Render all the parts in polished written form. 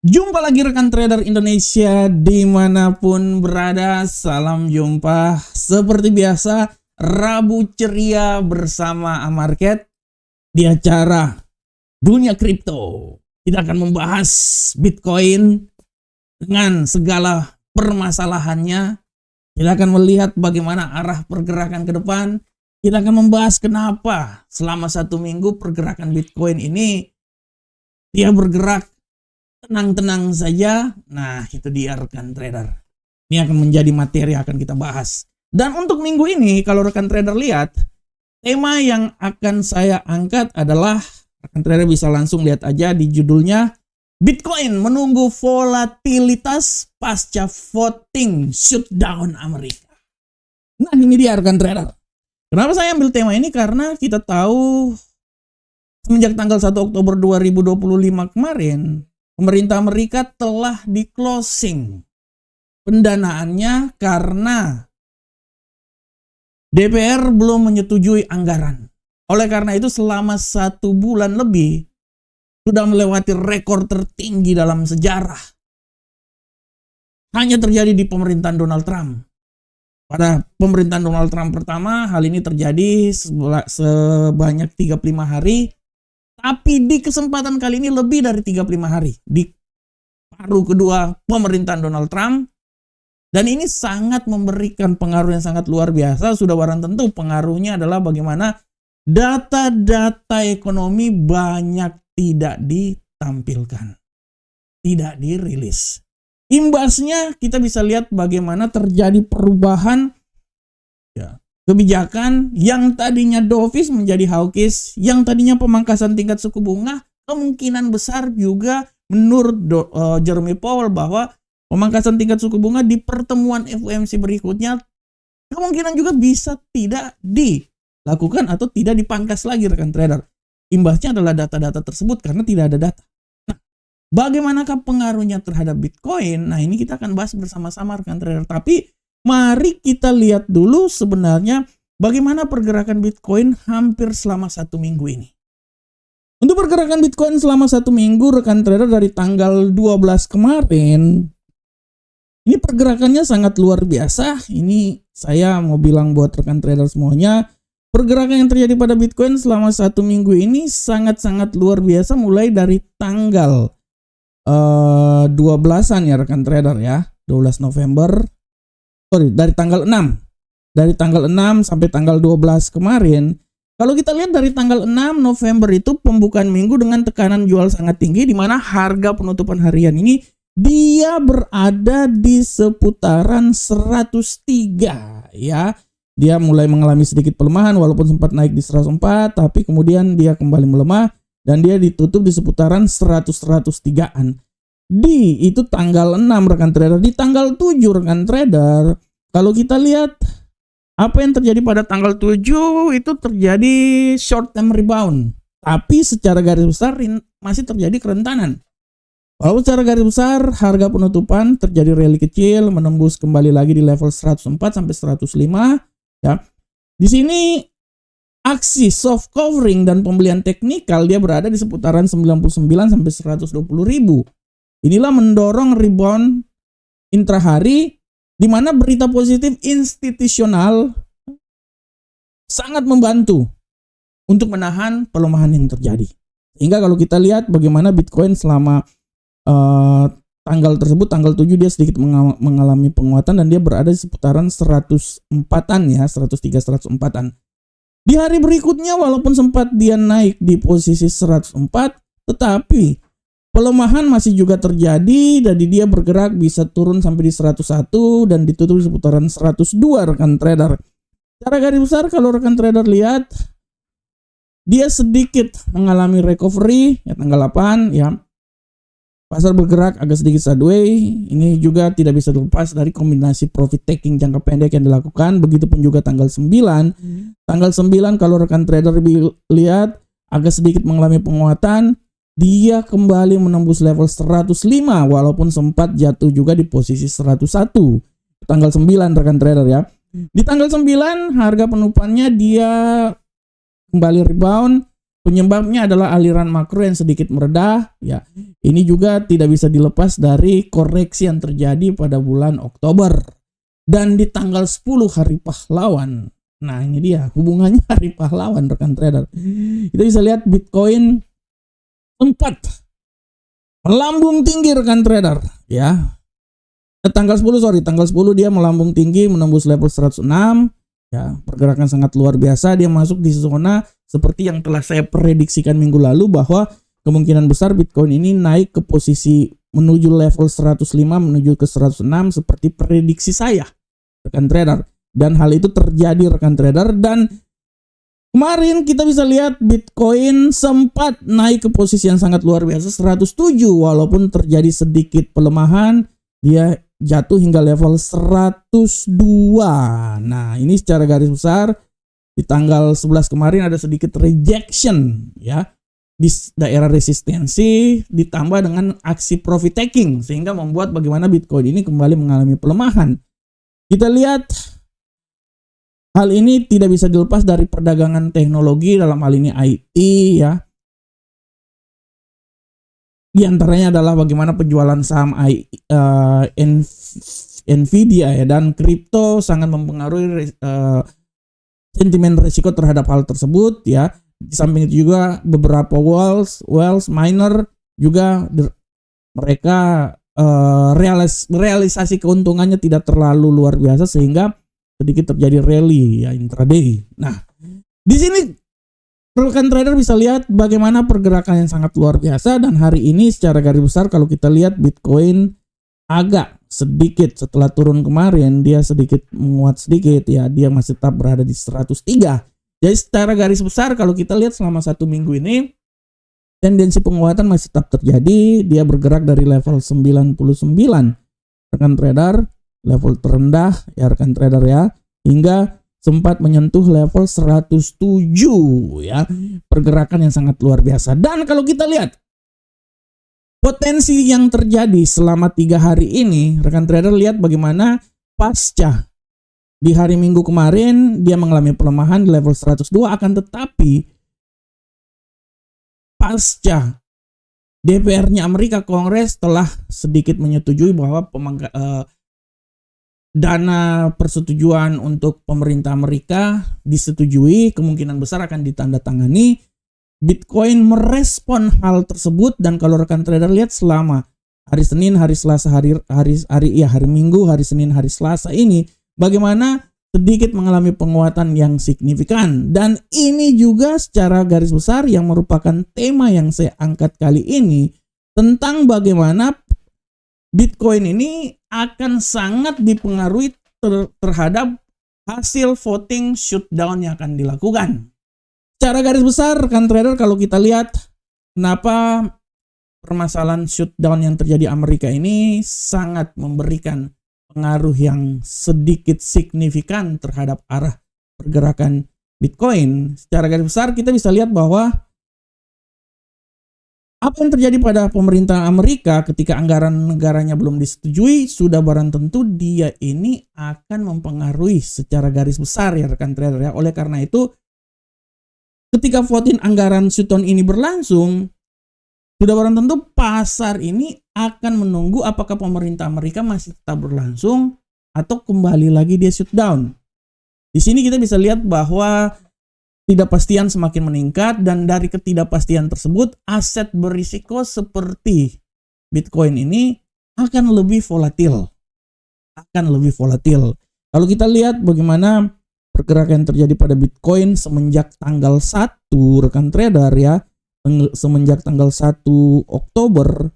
Jumpa lagi rekan trader Indonesia dimanapun berada. Salam jumpa seperti biasa Rabu ceria bersama Amarket di acara Dunia Kripto. Kita akan membahas Bitcoin dengan segala permasalahannya. Kita akan melihat bagaimana arah pergerakan ke depan. Kita akan membahas kenapa selama 1 minggu pergerakan Bitcoin ini dia bergerak tenang-tenang saja. Nah, itu dia rekan trader. Ini akan menjadi materi yang akan kita bahas. Dan untuk minggu ini, kalau rekan trader lihat, tema yang akan saya angkat adalah, rekan trader bisa langsung lihat aja di judulnya, Bitcoin menunggu volatilitas pasca voting shutdown Amerika. Nah, ini dia rekan trader. Kenapa saya ambil tema ini? Karena kita tahu semenjak tanggal 1 Oktober 2025 kemarin, pemerintah Amerika telah di-closing pendanaannya karena DPR belum menyetujui anggaran. Oleh karena itu selama 1 bulan lebih sudah melewati rekor tertinggi dalam sejarah. Hanya terjadi di pemerintahan Donald Trump. Pada pemerintahan Donald Trump pertama, hal ini terjadi sebanyak 35 hari. Tapi di kesempatan kali ini lebih dari 35 hari. Di paruh kedua pemerintahan Donald Trump. Dan ini sangat memberikan pengaruh yang sangat luar biasa. Sudah barang tentu pengaruhnya adalah bagaimana data-data ekonomi banyak tidak ditampilkan. Tidak dirilis. Imbasnya kita bisa lihat bagaimana terjadi perubahan kebijakan yang tadinya dovish menjadi hawkish, yang tadinya pemangkasan tingkat suku bunga, kemungkinan besar juga menurut Jeremy Powell bahwa pemangkasan tingkat suku bunga di pertemuan FOMC berikutnya kemungkinan juga bisa tidak dilakukan atau tidak dipangkas lagi rekan trader. Imbasnya adalah data-data tersebut karena tidak ada data. Nah, bagaimanakah pengaruhnya terhadap Bitcoin? Nah, ini kita akan bahas bersama-sama rekan trader. Tapi mari kita lihat dulu sebenarnya bagaimana pergerakan Bitcoin hampir selama 1 minggu ini. Untuk pergerakan Bitcoin selama 1 minggu, rekan trader dari tanggal 12 kemarin, ini pergerakannya sangat luar biasa. Ini saya mau bilang buat rekan trader semuanya, pergerakan yang terjadi pada Bitcoin selama 1 minggu ini sangat-sangat luar biasa mulai dari tanggal 12-an ya rekan trader ya, 12 November. Dari tanggal 6. Dari tanggal 6 sampai tanggal 12 kemarin. Kalau kita lihat dari tanggal 6 November itu pembukaan minggu dengan tekanan jual sangat tinggi, di mana harga penutupan harian ini dia berada di seputaran 103 ya. Dia mulai mengalami sedikit pelemahan walaupun sempat naik di 104, tapi kemudian dia kembali melemah dan dia ditutup di seputaran 100-103-an. Itu tanggal 6 rekan trader. Di tanggal 7 rekan trader, kalau kita lihat apa yang terjadi pada tanggal 7 itu terjadi short term rebound. Tapi secara garis besar masih terjadi kerentanan. Walaupun secara garis besar harga penutupan terjadi rally kecil menembus kembali lagi di level 104 sampai 105 ya. Di sini aksi soft covering dan pembelian teknikal dia berada di seputaran 99 sampai 120 ribu. Inilah mendorong rebound intrahari di mana berita positif institusional sangat membantu untuk menahan pelemahan yang terjadi. Sehingga kalau kita lihat bagaimana Bitcoin selama tanggal tersebut, tanggal 7 dia sedikit mengalami penguatan dan dia berada di seputaran 104-an ya, 103-104-an. Di hari berikutnya walaupun sempat dia naik di posisi 104, tetapi pelemahan masih juga terjadi. Jadi dia bergerak bisa turun sampai di 101 dan ditutup di seputaran 102 rekan trader. Secara garis besar kalau rekan trader lihat, dia sedikit mengalami recovery ya tanggal 8 ya. Pasar bergerak agak sedikit sideways. Ini juga tidak bisa dilepas dari kombinasi profit taking jangka pendek yang dilakukan. Begitupun juga tanggal 9. Tanggal 9 kalau rekan trader lihat agak sedikit mengalami penguatan. Dia kembali menembus level 105 walaupun sempat jatuh juga di posisi 101. Tanggal 9 rekan trader ya. Di tanggal 9 harga penutupannya dia kembali rebound. Penyebabnya adalah aliran makro yang sedikit meredah ya. ini juga tidak bisa dilepas dari koreksi yang terjadi pada bulan Oktober. Dan di tanggal 10 hari pahlawan. Nah, ini dia hubungannya hari pahlawan rekan trader. Kita bisa lihat Bitcoin sempat melambung tinggi rekan trader ya. Tanggal 10 dia melambung tinggi menembus level 106 ya, pergerakan sangat luar biasa. Dia masuk di zona seperti yang telah saya prediksikan minggu lalu bahwa kemungkinan besar Bitcoin ini naik ke posisi menuju level 105 menuju ke 106 seperti prediksi saya rekan trader. Dan hal itu terjadi rekan trader, dan kemarin kita bisa lihat Bitcoin sempat naik ke posisi yang sangat luar biasa 107 walaupun terjadi sedikit pelemahan, dia jatuh hingga level 102. Nah, ini secara garis besar di tanggal 11 kemarin ada sedikit rejection ya di daerah resistensi ditambah dengan aksi profit taking sehingga membuat bagaimana Bitcoin ini kembali mengalami pelemahan. Kita lihat hal ini tidak bisa dilepas dari perdagangan teknologi, dalam hal ini IT ya. Di antaranya adalah bagaimana penjualan saham Nvidia ya, dan kripto sangat mempengaruhi sentimen risiko terhadap hal tersebut ya. Di samping itu juga beberapa wealth miner juga mereka realisasi keuntungannya tidak terlalu luar biasa sehingga sedikit terjadi rally ya intraday. Nah, di sini rekan trader bisa lihat bagaimana pergerakan yang sangat luar biasa, dan hari ini secara garis besar kalau kita lihat Bitcoin agak sedikit setelah turun kemarin dia sedikit menguat sedikit ya, dia masih tetap berada di 103. Jadi secara garis besar kalau kita lihat selama 1 minggu ini tendensi penguatan masih tetap terjadi, dia bergerak dari level 99 rekan trader, level terendah ya rekan trader ya, hingga sempat menyentuh level 107 ya, pergerakan yang sangat luar biasa. Dan kalau kita lihat potensi yang terjadi selama 3 hari ini, rekan trader lihat bagaimana pasca di hari Minggu kemarin dia mengalami pelemahan di level 102, akan tetapi pasca DPR-nya Amerika, Kongres telah sedikit menyetujui bahwa dana persetujuan untuk pemerintah Amerika disetujui, kemungkinan besar akan ditandatangani. Bitcoin merespon hal tersebut, dan kalau rekan trader lihat selama hari Senin, hari Selasa, hari Minggu, hari Senin, hari Selasa ini bagaimana sedikit mengalami penguatan yang signifikan. Dan ini juga secara garis besar yang merupakan tema yang saya angkat kali ini, tentang bagaimana Bitcoin ini akan sangat dipengaruhi terhadap hasil voting shutdown yang akan dilakukan. Secara garis besar rekan trader kalau kita lihat kenapa permasalahan shutdown yang terjadi Amerika ini sangat memberikan pengaruh yang sedikit signifikan terhadap arah pergerakan Bitcoin. Secara garis besar kita bisa lihat bahwa apa yang terjadi pada pemerintah Amerika ketika anggaran negaranya belum disetujui, sudah barang tentu dia ini akan mempengaruhi secara garis besar ya rekan trader ya. Oleh karena itu ketika voting anggaran shutdown ini berlangsung, sudah barang tentu pasar ini akan menunggu apakah pemerintah Amerika masih tetap berlangsung atau kembali lagi dia shutdown. Di sini kita bisa lihat bahwa ketidakpastian semakin meningkat, dan dari ketidakpastian tersebut aset berisiko seperti Bitcoin ini akan lebih volatil. Kalau kita lihat bagaimana pergerakan yang terjadi pada Bitcoin semenjak tanggal 1 rekan trader ya, semenjak tanggal 1 Oktober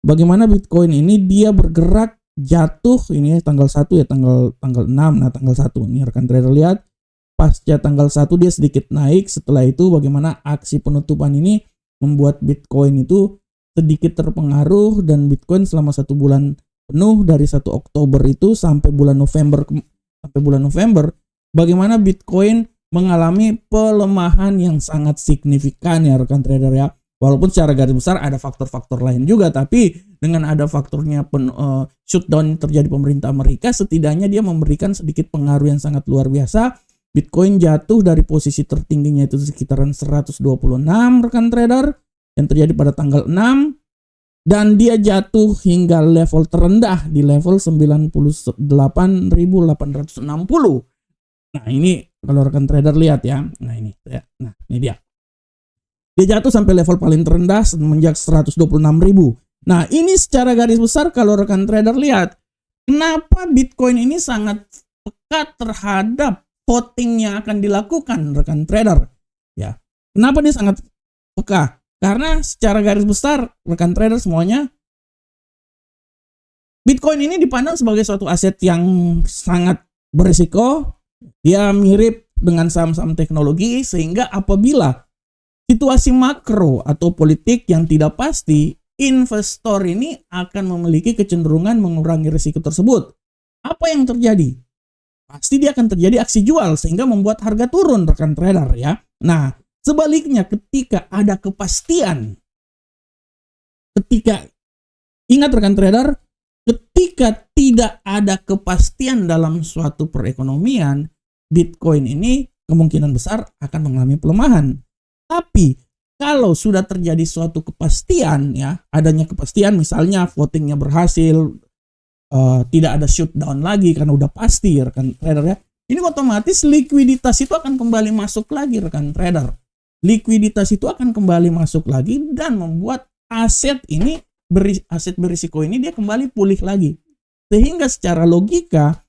bagaimana Bitcoin ini dia bergerak jatuh ini tanggal 1 ya, tanggal 6. Nah, tanggal 1 ini rekan trader lihat pasca tanggal 1 dia sedikit naik. Setelah itu bagaimana aksi penutupan ini membuat Bitcoin itu sedikit terpengaruh, dan Bitcoin selama 1 bulan penuh dari 1 Oktober itu sampai bulan November bagaimana Bitcoin mengalami pelemahan yang sangat signifikan ya rekan trader ya. Walaupun secara garis besar ada faktor-faktor lain juga, tapi dengan ada faktornya shutdown yang terjadi pemerintah Amerika, setidaknya dia memberikan sedikit pengaruh yang sangat luar biasa. Bitcoin jatuh dari posisi tertingginya itu sekitaran 126 rekan trader yang terjadi pada tanggal 6, dan dia jatuh hingga level terendah di level 98.860. Nah, ini kalau rekan trader lihat ya. Nah, ini ya. Nah, ini dia. Dia jatuh sampai level paling terendah semenjak 126.000. Nah, ini secara garis besar kalau rekan trader lihat, kenapa Bitcoin ini sangat peka terhadap voting yang akan dilakukan rekan trader. Ya. Kenapa dia sangat peka? Karena secara garis besar rekan trader semuanya, Bitcoin ini dipandang sebagai suatu aset yang sangat berisiko. Dia mirip dengan saham-saham teknologi, sehingga apabila situasi makro atau politik yang tidak pasti, investor ini akan memiliki kecenderungan mengurangi risiko tersebut. Apa yang terjadi? Pasti dia akan terjadi aksi jual sehingga membuat harga turun rekan trader ya. Nah, sebaliknya ketika ada kepastian, ingat rekan trader, ketika tidak ada kepastian dalam suatu perekonomian, Bitcoin ini kemungkinan besar akan mengalami pelemahan. Tapi kalau sudah terjadi suatu kepastian ya, adanya kepastian misalnya votingnya berhasil, tidak ada shutdown lagi karena udah pasti rekan trader ya, ini otomatis likuiditas itu akan kembali masuk lagi rekan trader. Likuiditas itu akan kembali masuk lagi dan membuat aset berisiko ini dia kembali pulih lagi. Sehingga secara logika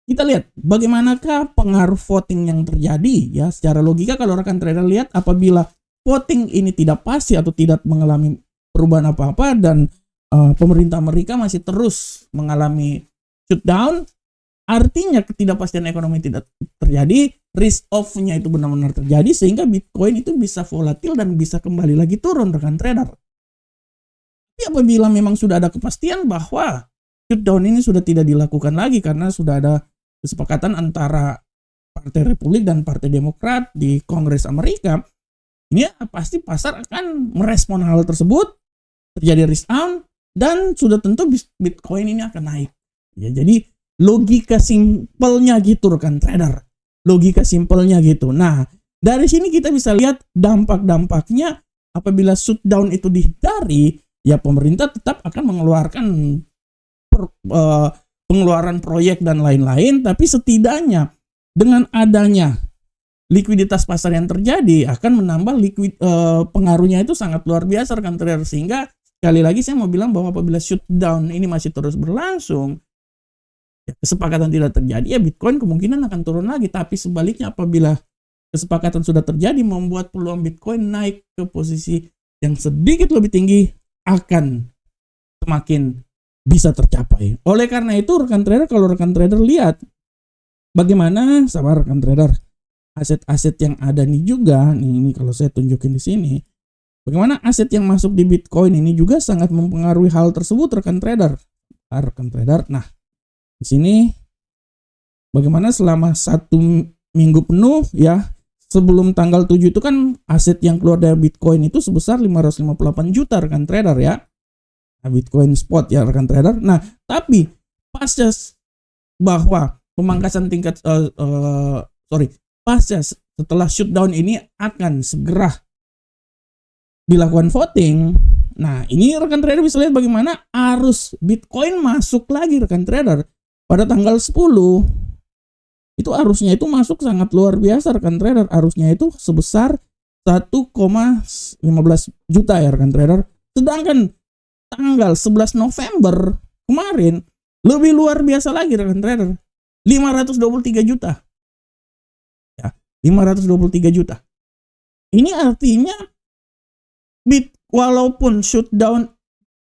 kita lihat bagaimanakah pengaruh voting yang terjadi ya. Secara logika kalau rekan trader lihat, apabila voting ini tidak pasti atau tidak mengalami perubahan apa-apa dan pemerintah Amerika masih terus mengalami shutdown, artinya ketidakpastian ekonomi tidak terjadi, risk off-nya itu benar-benar terjadi, sehingga Bitcoin itu bisa volatil dan bisa kembali lagi turun rekan trader. Tapi apabila memang sudah ada kepastian bahwa shutdown ini sudah tidak dilakukan lagi karena sudah ada kesepakatan antara Partai Republik dan Partai Demokrat di Kongres Amerika, ini pasti pasar akan merespon hal tersebut, terjadi risk on, dan sudah tentu Bitcoin ini akan naik. Ya, jadi logika simpelnya gitu rekan trader. Logika simpelnya gitu. Nah, dari sini kita bisa lihat dampak-dampaknya apabila shutdown itu dihindari, ya pemerintah tetap akan mengeluarkan pengeluaran proyek dan lain-lain, tapi setidaknya dengan adanya likuiditas pasar yang terjadi akan menambah pengaruhnya itu sangat luar biasa rekan trader. Sehingga sekali lagi saya mau bilang bahwa apabila shutdown ini masih terus berlangsung, ya, kesepakatan tidak terjadi, ya Bitcoin kemungkinan akan turun lagi. Tapi sebaliknya apabila kesepakatan sudah terjadi, membuat peluang Bitcoin naik ke posisi yang sedikit lebih tinggi akan semakin bisa tercapai. Oleh karena itu rekan trader, kalau rekan trader lihat bagaimana, sabar rekan trader, aset-aset yang ada nih juga, ini kalau saya tunjukin di sini, bagaimana aset yang masuk di Bitcoin ini juga sangat mempengaruhi hal tersebut rekan trader. Nah, di sini bagaimana selama 1 minggu penuh ya, sebelum tanggal 7 itu kan aset yang keluar dari Bitcoin itu sebesar 558 juta rekan trader ya. Nah, Bitcoin spot ya rekan trader. Nah, tapi pasca bahwa pemangkasan tingkat pasca setelah shutdown ini akan segera dilakukan voting. Nah, ini rekan trader bisa lihat bagaimana arus Bitcoin masuk lagi rekan trader pada tanggal 10. Itu arusnya itu masuk sangat luar biasa rekan trader. Arusnya itu sebesar 1,15 juta ya rekan trader. Sedangkan tanggal 11 November kemarin lebih luar biasa lagi rekan trader. 523 juta. Ya, 523 juta. Ini artinya walaupun shutdown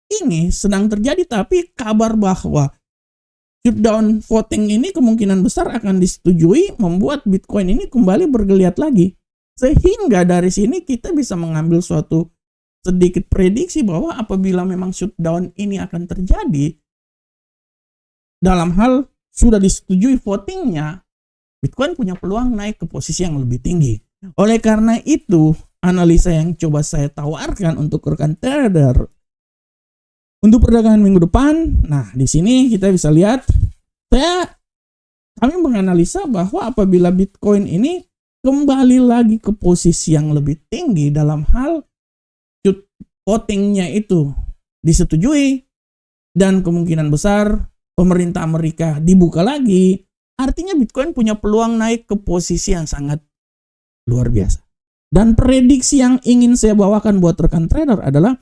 ini sedang terjadi, tapi kabar bahwa shutdown voting ini kemungkinan besar akan disetujui, membuat Bitcoin ini kembali bergeliat lagi. Sehingga dari sini kita bisa mengambil suatu sedikit prediksi bahwa apabila memang shutdown ini akan terjadi, dalam hal sudah disetujui votingnya, Bitcoin punya peluang naik ke posisi yang lebih tinggi. Oleh karena itu, analisa yang coba saya tawarkan untuk rekan trader untuk perdagangan minggu depan. Nah, di sini kita bisa lihat saya kami menganalisa bahwa apabila Bitcoin ini kembali lagi ke posisi yang lebih tinggi dalam hal votingnya itu disetujui dan kemungkinan besar pemerintah Amerika dibuka lagi, artinya Bitcoin punya peluang naik ke posisi yang sangat luar biasa. Dan prediksi yang ingin saya bawakan buat rekan trader adalah,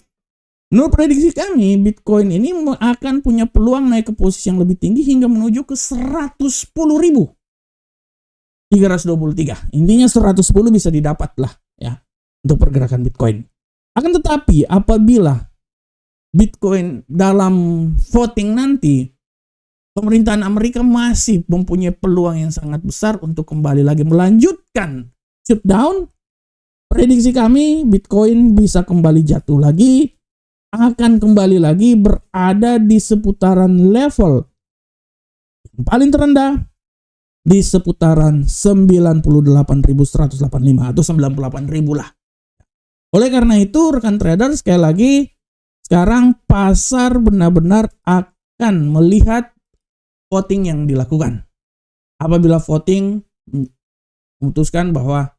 menurut prediksi kami, Bitcoin ini akan punya peluang naik ke posisi yang lebih tinggi hingga menuju ke 110.323. Intinya 110 bisa didapat lah ya untuk pergerakan Bitcoin. Akan tetapi apabila Bitcoin dalam voting nanti, pemerintahan Amerika masih mempunyai peluang yang sangat besar untuk kembali lagi melanjutkan shutdown. Prediksi kami Bitcoin bisa kembali jatuh lagi, akan kembali lagi berada di seputaran level yang paling terendah di seputaran 98.185 atau 98.000 lah. Oleh karena itu rekan trader, sekali lagi sekarang pasar benar-benar akan melihat voting yang dilakukan. Apabila voting memutuskan bahwa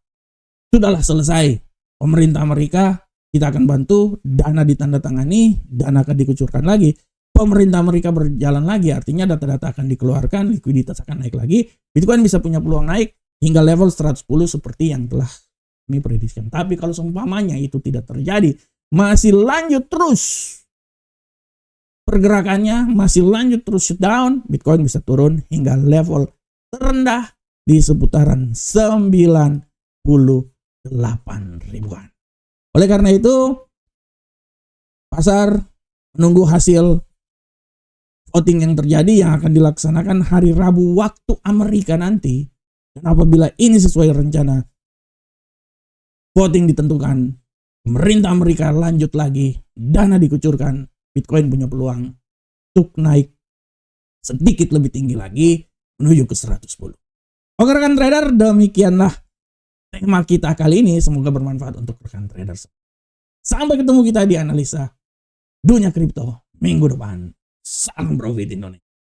sudahlah selesai, pemerintah Amerika kita akan bantu, dana ditandatangani, dana akan dikucurkan lagi, pemerintah Amerika berjalan lagi, artinya data-data akan dikeluarkan, likuiditas akan naik lagi, Bitcoin bisa punya peluang naik hingga level 110 seperti yang telah kami prediksikan. Tapi kalau seumpamanya itu tidak terjadi, masih lanjut terus pergerakannya, masih lanjut terus shutdown, Bitcoin bisa turun hingga level terendah di seputaran 98.000-an. Oleh karena itu, pasar menunggu hasil voting yang terjadi yang akan dilaksanakan hari Rabu waktu Amerika nanti. Dan apabila ini sesuai rencana, voting ditentukan, pemerintah Amerika lanjut lagi, dana dikucurkan, Bitcoin punya peluang untuk naik sedikit lebih tinggi lagi menuju ke 110. Oke rekan trader, demikianlah tema kita kali ini. Semoga bermanfaat untuk rekan trader. Sampai ketemu kita di analisa dunia kripto minggu depan. Salam profit Indonesia.